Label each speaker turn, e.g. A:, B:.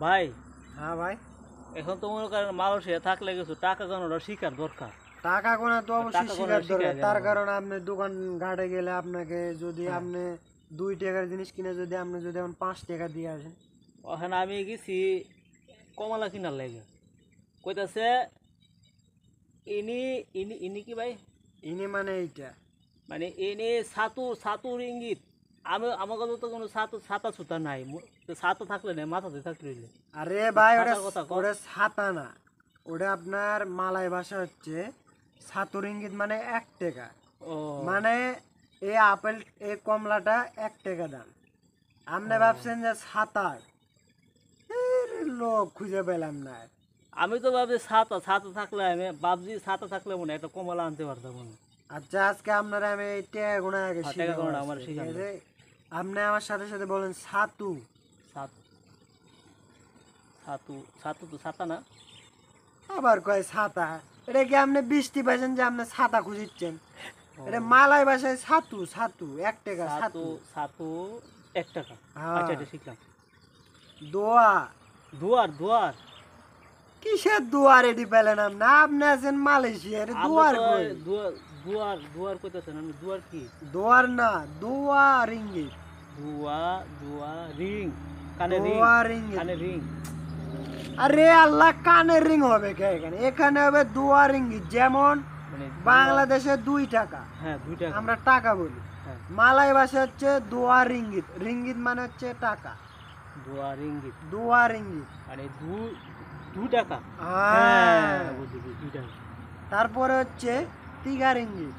A: ভাই
B: হ্যাঁ ভাই,
A: এখন তো মনে করেন মালয়েশিয়া থাকলে কিছু টাকা গোনাটা শিখার দরকার।
B: টাকা গোনা তো অবশ্যই
A: টাকা গোনা
B: শিখার
A: শিখাই
B: দরকার।
A: দেন
B: তার
A: আমাকে।
B: কারণ আপনি দোকান ঘাটে গেলে আপনাকে যদি
A: হ্যাঁ।
B: আপনি 2 টাকার জিনিস কিনে যদি আপনি যদি এখন 5 টাকা দিয়ে আসেন,
A: ওখানে আমি গেছি কমলা কিনার লাগে, কইতাছে ইনি ইনি ইনি কি ভাই,
B: ইনি মানে এইটা।
A: মানে এনে ছাতু ছাতু রিঙ্গিত। আমি আমার কাছে তো কোনো ছাতু ছাতা ছুতা নাই, তো ছাতা থাকলে না মাথাতে থাকলে হইলে।
B: আরে ভাই, ওটা
A: ছাতার কথা কও।
B: ওটা ছাতা না, ওটা আপনার মালয় ভাষা হচ্ছে সাতুরিঙ্গিত, মানে 1 টাকা।
A: ও
B: মানে এই আপেল, এই কমলাটা 1 টাকা দাম। আপনি
A: ও।
B: ভাবছেন যে ছাতার, লোক খুঁজে পেলাম না।
A: আমি তো ভাবছি ছাতা ছাতা থাকলে, আমি ভাবছি ছাতা থাকলে মনে হয় একটা কমলা আনতে পারতাম মনে হয়।
B: আচ্ছা, আজকে আপনারা আমি এই টাকা গোনা আগে
A: হ্যাঁ, টাকা
B: শিখাবো
A: গোনাটা আমার
B: আজকে, ঠিক
A: শিখান
B: আছে? আপনি আমার সাথে সাথে বলেন ছাতু।
A: ছাতু ছাতু ছাতু তো ছাতা না।
B: আবার কয় ছাতা। এটা কি আপনি বৃষ্টি পাইছেন যে আপনি ছাতা খুঁজিচ্ছেন?
A: ও,
B: এটা মালয় ভাষায় ছাতু, ছাতু 1 টাকা
A: ছাতু
B: ছাতু।
A: ছাতু 1 টাকা।
B: হ্যাঁ।
A: আচ্ছা, এটা শিখলাম।
B: দোয়া।
A: দুয়ার দুয়ার।
B: কিসের দুয়ার এটি পেলেন আপনি? আপনি আছেন মালয়েশিয়ার,
A: আমরা
B: দুয়ার
A: তো
B: কই?
A: দুয়ার দুয়ার দুয়ার কইতেছেন, আমি দুয়ার কি?
B: দোয়ার না, দুয়ার ইঙ্গিত।
A: দুয়া দুয়া রিং, কানে রিং,
B: দুয়ার ইঙ্গিত।
A: কানে রিং।
B: আরে আল্লাহ, কানের রিং হবে কে এখানে? এখানে হবে দুয়ার ইঙ্গিত। যেমন
A: মানে
B: বাংলাদেশে 2 টাকা,
A: হ্যাঁ 2 টাকা।
B: আমরা টাকা বলি।
A: হ্যাঁ,
B: মালয় ভাষা হচ্ছে দুয়ার ইঙ্গিত। রিঙ্গিত মানে হচ্ছে টাকা।
A: দুয়া রিঙ্গিত
B: দুয়ার ইঙ্গিত।
A: মানে 2 টাকা।
B: হ্যাঁ।
A: হ্যাঁ বুঝছি, 2 টাকা।
B: তারপরে হচ্ছে 3 ইঙ্গিত।